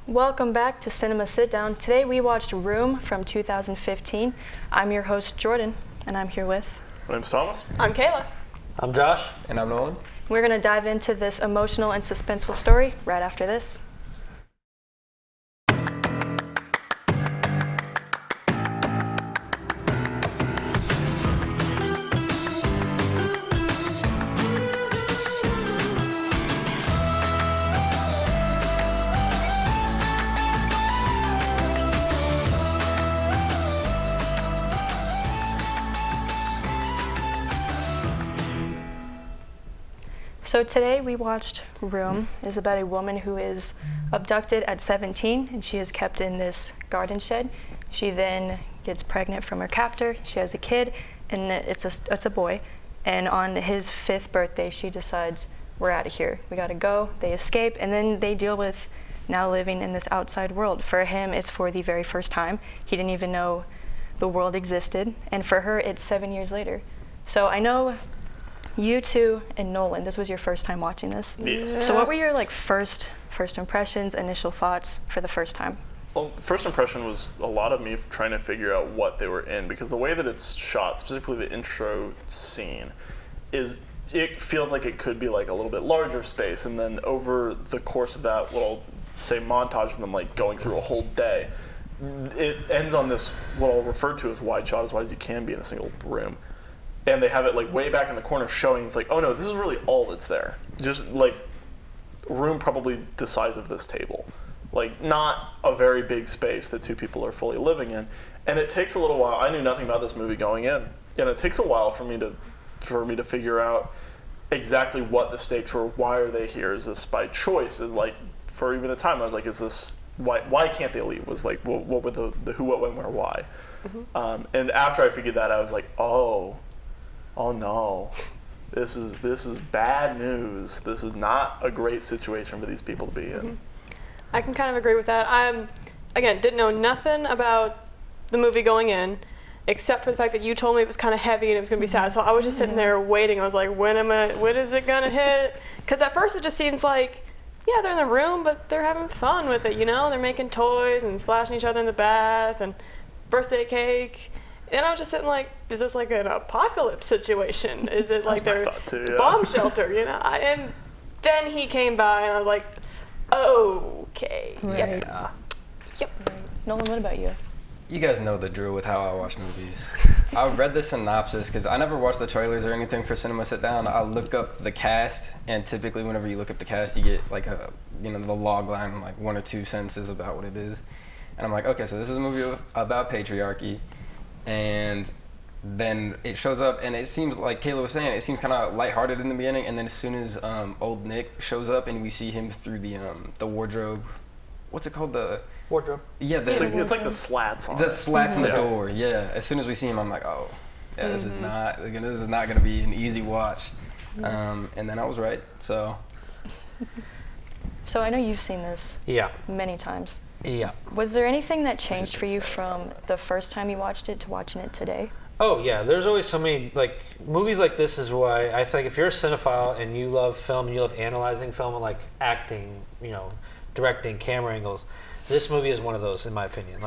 Welcome back to Cinema Sitdown. Today we watched Room from 2015. I'm your host, Jordan, and I'm here with... My name's Thomas. I'm Kayla. I'm Josh. And I'm Nolan. We're going to dive into this emotional and suspenseful story right after this. So today we watched Room. It's about a woman who is abducted at 17 and she is kept in this garden shed. She then gets pregnant from her captor. She has a kid and it's a boy. And on his 5th birthday, she decides, we're out of here. We gotta go. They escape and then they deal with now living in this outside world. For him, it's for the very first time. He didn't even know the world existed. And for her, it's 7 years later. So I know you two and Nolan, this was your first time watching this. Yes. So what were your first impressions, initial thoughts for the first time? Well, first impression was a lot of me trying to figure out what they were in, because the way that it's shot, specifically the intro scene, it feels like it could be like a little bit larger space, and then over the course of that little, say, montage of them going through a whole day, it ends on this, what I'll refer to as wide shot, as wide as you can be in a single room. And they have it way back in the corner showing, it's oh no, this is really all that's there. Just room probably the size of this table. Not a very big space that two people are fully living in. And it takes a little while. I knew nothing about this movie going in. And it takes a while for me to figure out exactly what the stakes were. Why are they here? Is this by choice? And for even a time I was is this, why can't they leave? Was what were the who, what, when, where, why? Mm-hmm. And after I figured that, I was oh no, this is bad news. This is not a great situation for these people to be in. Mm-hmm. I can kind of agree with that. Again, didn't know nothing about the movie going in, except for the fact that you told me it was kind of heavy and it was going to be sad. So I was just sitting there waiting. I was like, when is it going to hit? Because at first it just seems yeah, they're in the room, but they're having fun with it, They're making toys and splashing each other in the bath and birthday cake. And I was just sitting is this an apocalypse situation? Is it their bomb shelter, And then he came by and I was okay. Right. Yep. Right. Nolan, what about you? You guys know the drill with how I watch movies. I read the synopsis because I never watched the trailers or anything for Cinema Sitdown. I look up the cast, and typically whenever you look up the cast, you get the log line, 1 or 2 sentences about what it is. And I'm okay, so this is a movie about patriarchy. And then it shows up, and it seems like Kayla was saying, it seems kind of lighthearted in the beginning, and then as soon as old Nick shows up and we see him through the wardrobe, what's it called? The wardrobe. Yeah, it's the slats on the slats in the door. Yeah, as soon as we see him, I'm oh, yeah, this is not going to be an easy watch. And then I was right. So I know you've seen this many times. Yeah. Was there anything that changed for you from the first time you watched it to watching it today? Oh yeah, there's always so many movies like this is why I think if you're a cinephile and you love film and you love analyzing film and acting, directing, camera angles, this movie is one of those in my opinion.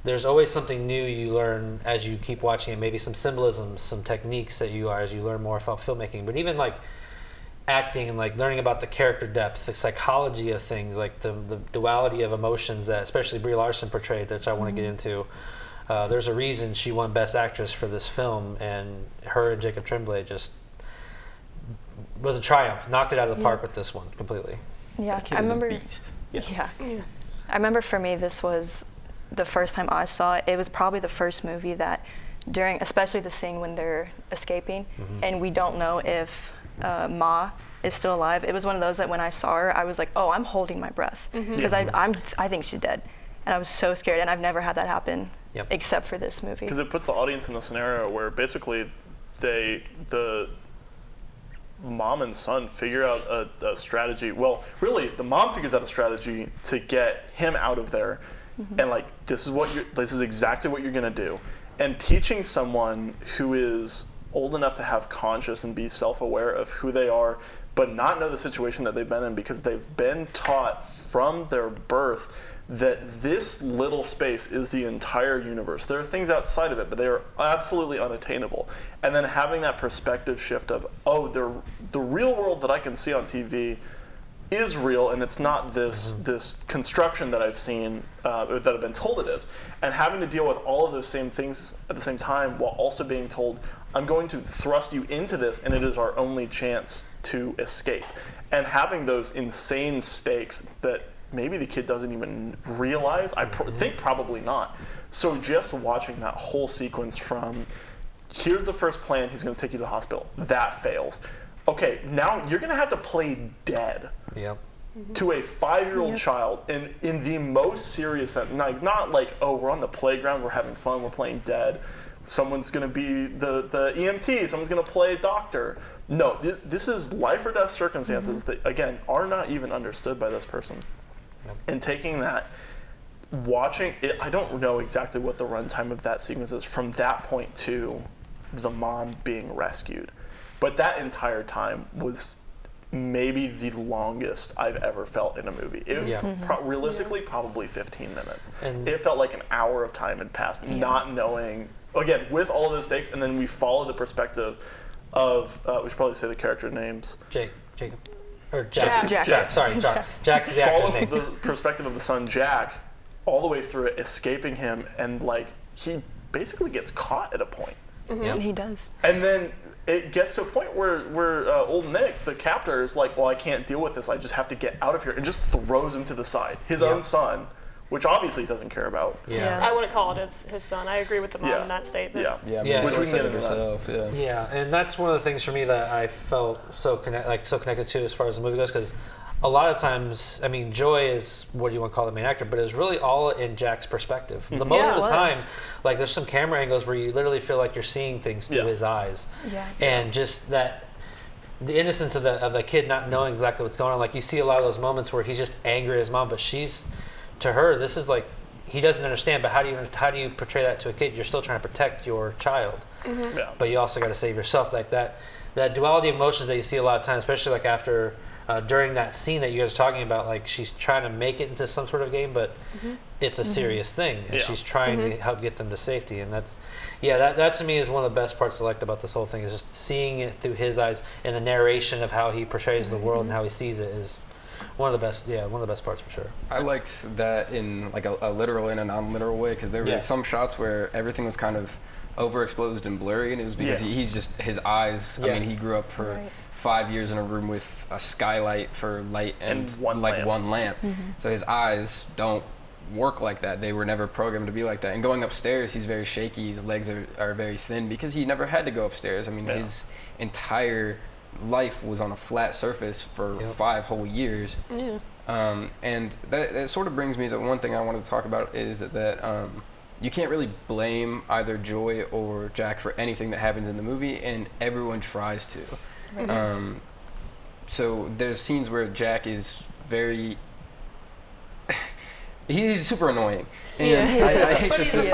There's always something new you learn as you keep watching it, maybe some symbolisms, some techniques that as you learn more about filmmaking. But even acting and learning about the character depth, the psychology of things, the duality of emotions that especially Brie Larson portrayed, that I want to get into. There's a reason she won Best Actress for this film, and her and Jacob Tremblay just was a triumph. Knocked it out of the park with this one completely. Yeah, I remember. Yeah. I remember for me, this was the first time I saw it. It was probably the first movie that especially the scene when they're escaping, and we don't know if Ma is still alive. It was one of those that when I saw her, I was oh, I'm holding my breath because I think she's dead, and I was so scared. And I've never had that happen except for this movie. Because it puts the audience in a scenario where basically the mom and son figure out a strategy. Well, really, the mom figures out a strategy to get him out of there, and this is exactly what you're gonna do. And teaching someone who is old enough to have conscious and be self-aware of who they are but not know the situation that they've been in because they've been taught from their birth that this little space is the entire universe. There are things outside of it, but they are absolutely unattainable. And then having that perspective shift of, oh, the real world that I can see on TV is real, and it's not this construction that I've seen, or that I've been told it is. And having to deal with all of those same things at the same time while also being told, I'm going to thrust you into this, and it is our only chance to escape. And having those insane stakes that maybe the kid doesn't even realize. I think probably not. So just watching that whole sequence from, here's the first plan, he's going to take you to the hospital. That fails. Okay, now you're going to have to play dead to a 5-year-old child in the most serious sense. Not like, oh, we're on the playground, we're having fun, we're playing dead. Someone's going to be the EMT, someone's going to play doctor. No, this is life or death circumstances that, again, are not even understood by this person. And taking that, watching it, I don't know exactly what the runtime of that sequence is from that point to the mom being rescued. But that entire time was maybe the longest I've ever felt in a movie. Realistically, probably 15 minutes. And it felt like an hour of time had passed, not knowing, again, with all of those stakes, and then we follow the perspective of, we should probably say the character names. Jacob. Or Jack. Sorry, Jack. Jack's the actor's name. Follow the perspective of the son, Jack, all the way through it, escaping him, and like he basically gets caught at a point. And he does. And then it gets to a point where old Nick, the captor, is like, well, I can't deal with this. I just have to get out of here, and just throws him to the side. His own son, which obviously he doesn't care about. I wouldn't call it his son. I agree with the mom in that statement. Which we get herself. And that's one of the things for me that I felt so connected to as far as the movie goes, because a lot of times, I mean, Joy is what you want to call the main actor, but it's really all in Jack's perspective. The most of the time, like there's some camera angles where you literally feel like you're seeing things through his eyes, and just that. The innocence of the kid not knowing exactly what's going on. Like you see a lot of those moments where he's just angry at his mom, but to her, this is like, he doesn't understand, but how do you portray that to a kid? You're still trying to protect your child, but you also got to save yourself. Like that duality of emotions that you see a lot of times, especially like after, during that scene that you guys are talking about, like she's trying to make it into some sort of game, but it's a serious thing, and she's trying to help get them to safety. And that to me is one of the best parts I liked about this whole thing, is just seeing it through his eyes, and the narration of how he portrays the world and how he sees it is one of the best parts for sure. I liked that in like a literal and a non-literal way, because there were some shots where everything was kind of overexposed and blurry, and it was because he's just, his eyes, I mean, he grew up for 5 years in a room with a skylight for light and one lamp. So his eyes don't work like that. They were never programmed to be like that. And going upstairs, he's very shaky. His legs are very thin because he never had to go upstairs. I mean, his entire life was on a flat surface for 5 whole years. And that sort of brings me to one thing I wanted to talk about, is that you can't really blame either Joy or Jack for anything that happens in the movie, and everyone tries to. So there's scenes where Jack is very he's super annoying, and I hate to say,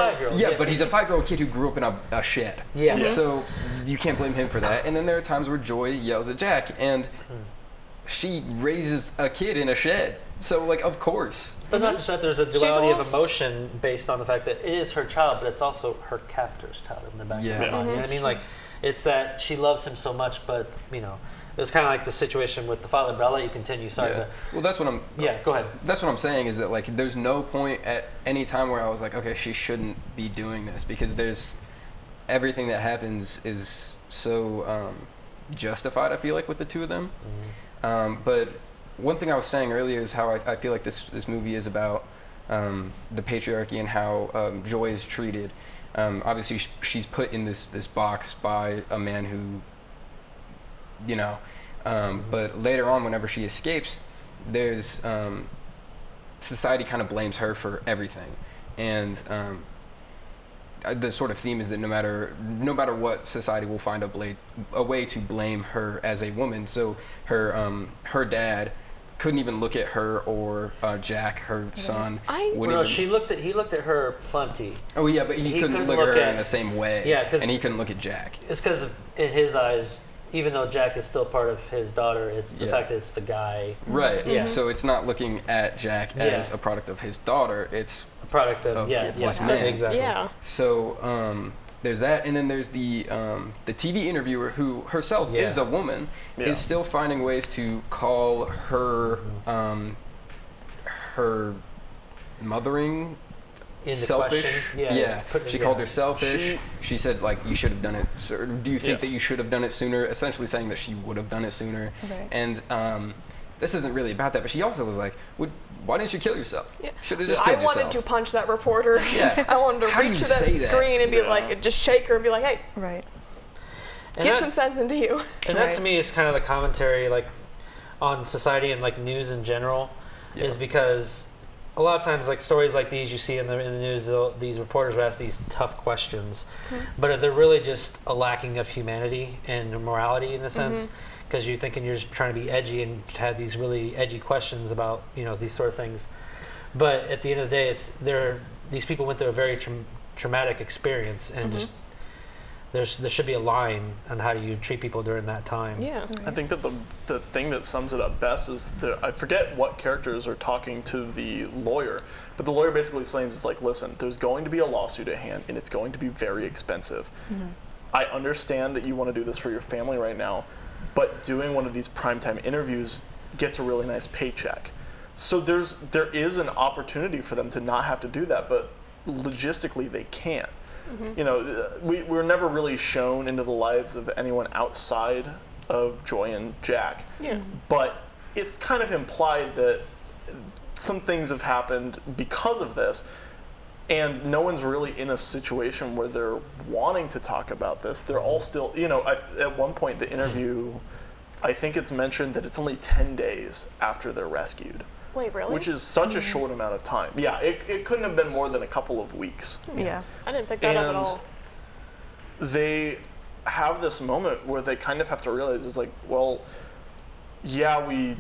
but he's a 5-year-old kid who grew up in a shed. So you can't blame him for that. And then there are times where Joy yells at Jack, and she raises a kid in a shed. So like, of course. But not just that, there's a duality of emotion based on the fact that it is her child, but it's also her captor's child in the back of her mind. You know what I mean? Like, it's that she loves him so much, but you know, it was kind of like the situation with the father. But I'll let you continue. Sorry. But, well, that's what I'm. Go ahead. That's what I'm saying, is that like, there's no point at any time where I was like, okay, she shouldn't be doing this, because there's everything that happens is so justified. I feel like with the two of them. But one thing I was saying earlier is how I feel like this movie is about the patriarchy and how Joy is treated. Obviously, she's put in this box by a man who, you know, but later on, whenever she escapes, there's society kind of blames her for everything, and the sort of theme is that no matter what, society will find a way to blame her as a woman. So her dad couldn't even look at her or Jack, her son. He looked at her plenty. Oh yeah, but he couldn't look at her in the same way. Yeah, and he couldn't look at Jack. It's because in his eyes, even though Jack is still part of his daughter, it's the fact that it's the guy. Right. Yeah. So it's not looking at Jack as a product of his daughter. It's A product of this man. exactly. Yeah. So there's that, and then there's the TV interviewer who herself is a woman, is still finding ways to call her her mothering Into selfish. question. She called her selfish. She said, like, you should have done it. Or do you think that you should have done it sooner? Essentially saying that she would have done it sooner. Right. And this isn't really about that, but she also was like, why didn't you kill yourself? Yeah. Should have just killed I yourself. wanted to punch that reporter. Yeah. I wanted to How do reach you to that say that? screen and be like, just shake her and be like, hey, Right. And get that- some sense into you. And that to me is kind of the commentary, like, on society and like news in general, is because a lot of times, like, stories like these you see in the news, these reporters will ask these tough questions, but they're really just a lacking of humanity and morality in a sense, because you're thinking you're just trying to be edgy and have these really edgy questions about, you know, these sort of things. But at the end of the day, these people went through a very traumatic experience, and just there should be a line on how do you treat people during that time. Yeah. I think that the thing that sums it up best is I forget what characters are talking to the lawyer, but the lawyer basically explains, it's like, listen, there's going to be a lawsuit at hand, and it's going to be very expensive. I understand that you want to do this for your family right now, but doing one of these primetime interviews gets a really nice paycheck. So there is an opportunity for them to not have to do that, but logistically they can't. You know, we're never really shown into the lives of anyone outside of Joy and Jack. Yeah. But it's kind of implied that some things have happened because of this, and no one's really in a situation where they're wanting to talk about this. They're all still, you know, at one point the interview, I think it's mentioned that it's only 10 days after they're rescued. Wait, really? Which is such a short amount of time. Yeah, it couldn't have been more than a couple of weeks. Yeah. I didn't pick that up at all. They have this moment where they kind of have to realize, it's like, well, yeah, we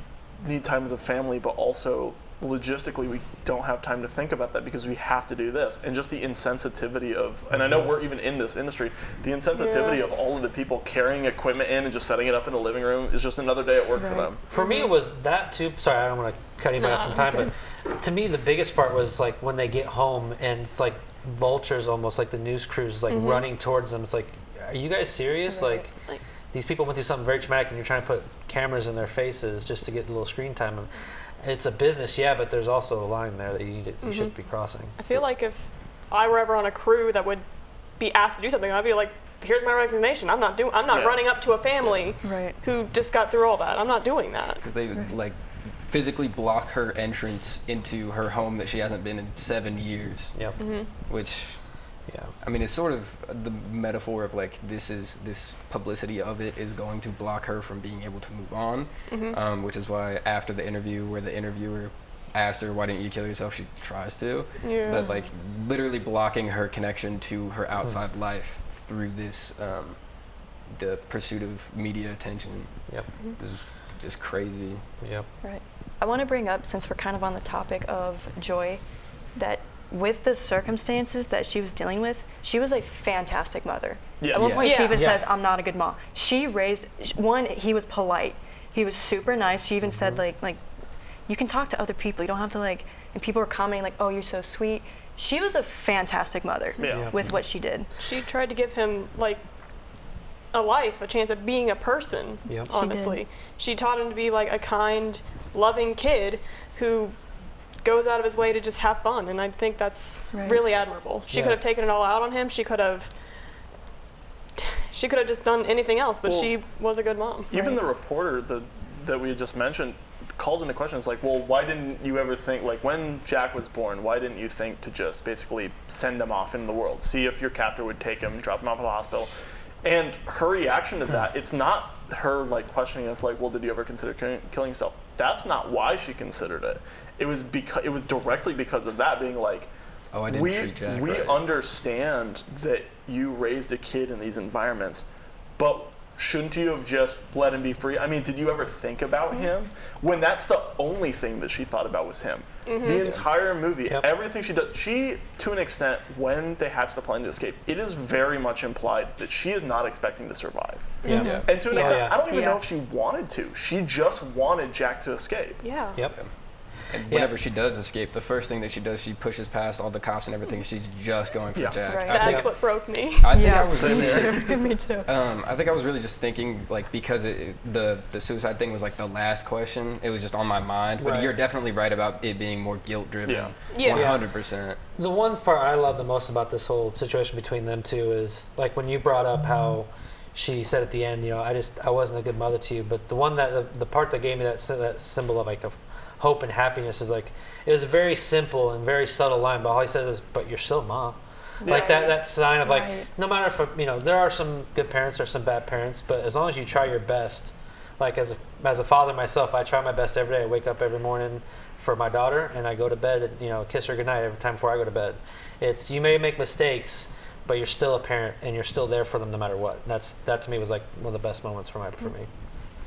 need time as a family, but also logistically we don't have time to think about that because we have to do this. And just the insensitivity of, and I know we're even in this industry, the insensitivity of all of the people carrying equipment in and just setting it up in the living room is just another day at work for them. For me, it was that too. Sorry, I don't want to cut anybody off from time, but to me, the biggest part was like when they get home and it's like vultures, almost like the news crews, like running towards them. It's like, are you guys serious? Right. Like, these people went through something very traumatic, and you're trying to put cameras in their faces just to get a little screen time. And it's a business, yeah, but there's also a line there that you shouldn't be crossing. I feel like if I were ever on a crew that would be asked to do something, I'd be like, here's my resignation. I'm not running up to a family who just got through all that. I'm not doing that. Because they would like physically block her entrance into her home that she hasn't been in 7 years. Yep. Which, I mean, it's sort of the metaphor of like this publicity of it is going to block her from being able to move on, which is why after the interview where the interviewer asked her, why didn't you kill yourself, she tries to, but like literally blocking her connection to her outside life through this, the pursuit of media attention. Is just crazy. Right. I want to bring up, since we're kind of on the topic of Joy, that with the circumstances that she was dealing with, she was a fantastic mother. Yeah. At one point, she even Yeah. says, "I'm not a good mom." She raised one. He was polite. He was super nice. She even said, like, you can talk to other people. You don't have to like. And people were commenting like, "Oh, you're so sweet." She was a fantastic mother with what she did. She tried to give him like a life, a chance of being a person. Honestly, she taught him to be like a kind, loving kid who goes out of his way to just have fun, and I think that's really admirable. She could have taken it all out on him. She could have just done anything else, but she was a good mom. Even the reporter that we had just mentioned calls into question. It's like, well, why didn't you ever think, like when Jack was born, why didn't you think to just basically send him off in the world, see if your captor would take him, drop him off at the hospital? And her reaction to that, it's not her like questioning us like, well, did you ever consider killing yourself? That's not why she considered it. It was directly because of that, being like, oh, I didn't treat Jack we right. understand that you raised a kid in these environments, but shouldn't you have just let him be free? I mean, did you ever think about him? When that's the only thing that she thought about was him. The entire movie, everything she does, to an extent, when they hatch the plan to escape, it is very much implied that she is not expecting to survive. And to an extent, I don't even know if she wanted to. She just wanted Jack to escape. And whenever she does escape, the first thing that she does, she pushes past all the cops and everything. She's just going for Jack. Right. That's what broke me. I think I was me too. I think I was really just thinking, like, because the suicide thing was like the last question, it was just on my mind. But you're definitely right about it being more guilt driven. 100%. The one part I love the most about this whole situation between them two is, like, when you brought up how she said at the end, you know, I wasn't a good mother to you. But the one that the part that gave me that symbol of like a hope and happiness is like, it was a very simple and very subtle line, but all he says is, but you're still mom. Like that sign of like, no matter if, you know, there are some good parents or some bad parents, but as long as you try your best, like as a father myself, I try my best every day. I wake up every morning for my daughter and I go to bed and, you know, kiss her goodnight every time before I go to bed. It's, you may make mistakes, but you're still a parent and you're still there for them no matter what. That to me was like one of the best moments for me.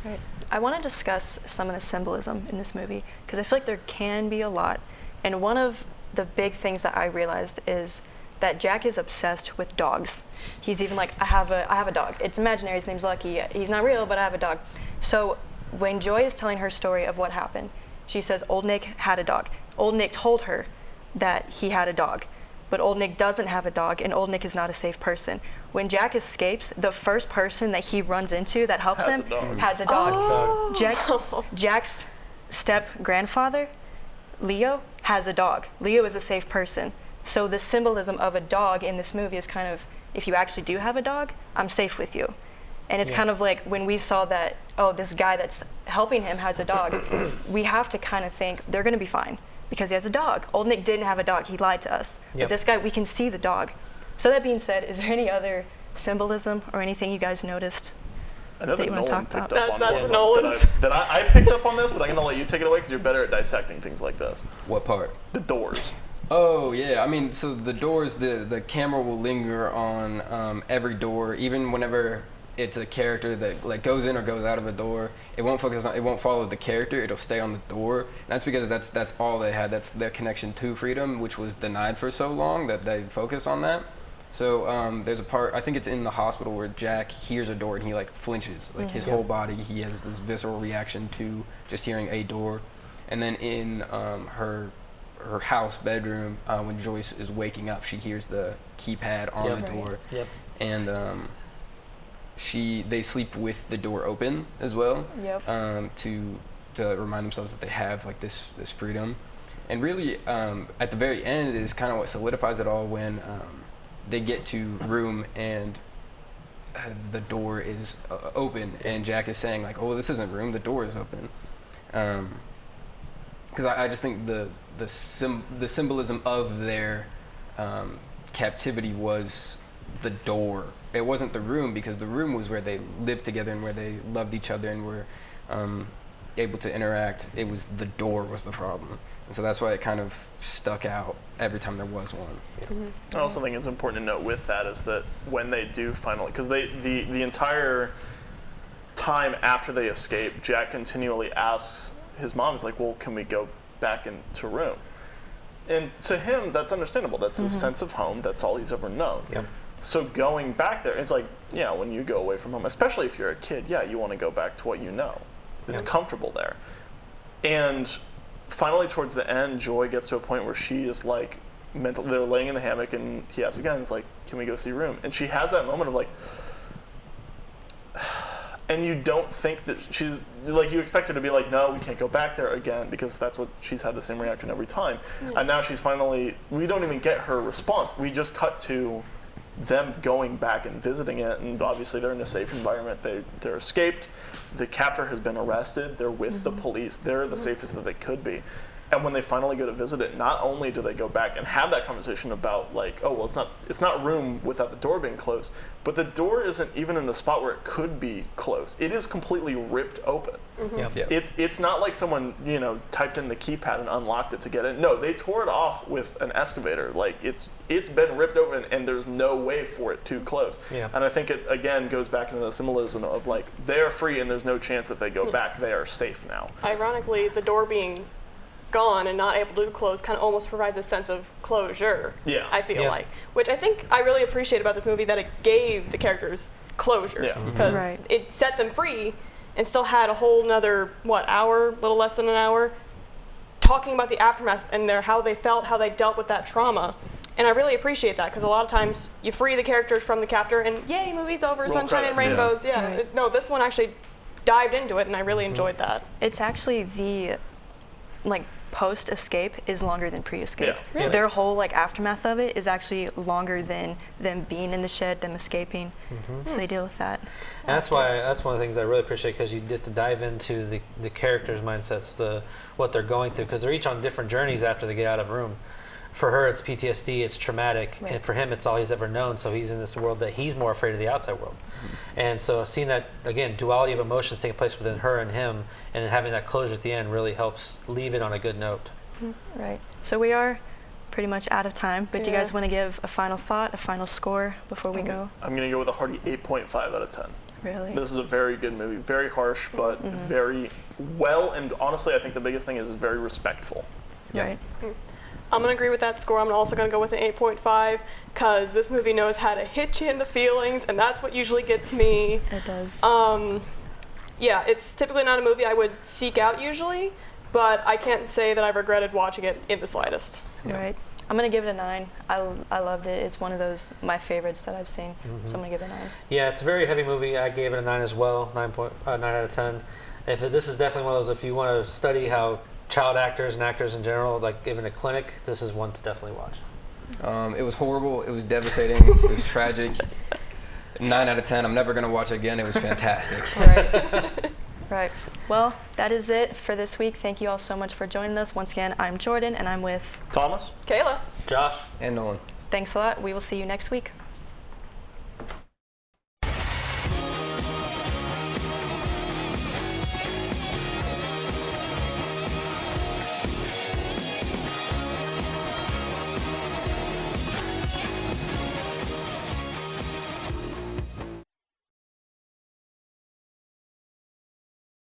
Right. I want to discuss some of the symbolism in this movie because I feel like there can be a lot. And one of the big things that I realized is that Jack is obsessed with dogs. He's even like, I have a dog. It's imaginary. His name's Lucky. He's not real, but I have a dog. So when Joy is telling her story of what happened, she says Old Nick had a dog. Old Nick told her that he had a dog. But Old Nick doesn't have a dog, and Old Nick is not a safe person. When Jack escapes, the first person that he runs into that helps him has a dog. Oh. Jack's step-grandfather, Leo, has a dog. Leo is a safe person. So the symbolism of a dog in this movie is kind of, if you actually do have a dog, I'm safe with you. And it's kind of like when we saw that, oh, this guy that's helping him has a dog, we have to kind of think they're going to be fine. Because he has a dog. Old Nick didn't have a dog. He lied to us. But this guy, we can see the dog. So that being said, is there any other symbolism or anything you guys noticed I know that you want to Nolan talk picked about? up on That's one Nolan's. that I picked up on this, but I'm going to let you take it away because you're better at dissecting things like this. What part? The doors. Oh, yeah. I mean, so the doors, the camera will linger on every door, even whenever it's a character that like goes in or goes out of a door. It won't follow the character. It'll stay on the door. And that's because that's all they had. That's their connection to freedom, which was denied for so long that they focus on that. So there's a part, I think it's in the hospital, where Jack hears a door and he like flinches, like his whole body. He has this visceral reaction to just hearing a door. And then in her house bedroom, when Joyce is waking up, she hears the keypad on the door. And they sleep with the door open as well, to remind themselves that they have like this freedom. And really, at the very end is kind of what solidifies it all when they get to room and the door is open and Jack is saying like, "Oh, this isn't room. The door is open." Because I just think the symbolism of their captivity was the door. It wasn't the room, because the room was where they lived together and where they loved each other and were able to interact. It was the door was the problem. And so that's why it kind of stuck out every time there was one. I also think it's important to note with that is that when they do finally, because the entire time after they escape, Jack continually asks his mom, is like, well, can we go back into room? And to him, that's understandable. That's his sense of home. That's all he's ever known. So going back there, it's like, yeah, when you go away from home, especially if you're a kid, yeah, you want to go back to what you know. It's comfortable there. And finally, towards the end, Joy gets to a point where she is like, they're laying in the hammock and he asks again, it's like, can we go see room? And she has that moment of like, and you don't think that she's, like, you expect her to be like, no, we can't go back there again, because that's what she's had the same reaction every time. And now she's finally, we don't even get her response. We just cut to them going back and visiting it, and obviously they're in a safe environment. They're escaped. The captor has been arrested. They're with the police. They're the safest that they could be. And when they finally go to visit it, not only do they go back and have that conversation about like, oh well, it's not room without the door being closed, but the door isn't even in the spot where it could be closed. It is completely ripped open. Yep. It's not like someone typed in the keypad and unlocked it to get in. No, they tore it off with an excavator. Like it's been ripped open and there's no way for it to close. Yeah. And I think it again goes back into the symbolism of like they're free and there's no chance that they go back. They are safe now. Ironically, the door being gone and not able to close kind of almost provides a sense of closure. Yeah. I feel like, which I think I really appreciate about this movie, that it gave the characters closure, Yeah. because it set them free and still had a whole nother hour, little less than an hour, talking about the aftermath and how they felt, how they dealt with that trauma. And I really appreciate that, because a lot of times you free the characters from the captor and yay, movie's over, sunshine and rainbows. No, this one actually dived into it and I really enjoyed that. It's actually the post-escape is longer than pre-escape. Yeah. Really? Their whole aftermath of it is actually longer than them being in the shed, them escaping. So they deal with that. And that's one of the things I really appreciate, because you get to dive into the characters' mindsets, what they're going through, because they're each on different journeys after they get out of room. For her, it's PTSD, it's traumatic, and for him, it's all he's ever known. So he's in this world that he's more afraid of the outside world. And so seeing that, again, duality of emotions taking place within her and him, and having that closure at the end really helps leave it on a good note. Right. So we are pretty much out of time, but do you guys want to give a final thought, a final score before we go? I'm going to go with a hearty 8.5 out of 10. Really? This is a very good movie. Very harsh, but very well, and honestly, I think the biggest thing is very respectful. Right. I'm going to agree with that score. I'm also going to go with an 8.5, because this movie knows how to hit you in the feelings, and that's what usually gets me. It does. Yeah, it's typically not a movie I would seek out usually, but I can't say that I've regretted watching it in the slightest. Right. I'm going to give it a 9. I loved it. It's one of my favorites that I've seen, so I'm going to give it a 9. Yeah, it's a very heavy movie. I gave it a 9 as well, 9 out of 10. This is definitely one of those, if you want to study how child actors and actors in general, given a clinic, this is one to definitely watch. It was horrible. It was devastating. It was tragic. 9 out of 10. I'm never going to watch it again. It was fantastic. Right. Right. Well, that is it for this week. Thank you all so much for joining us. Once again, I'm Jordan, and I'm with Thomas? Kayla. Josh? And Nolan. Thanks a lot. We will see you next week.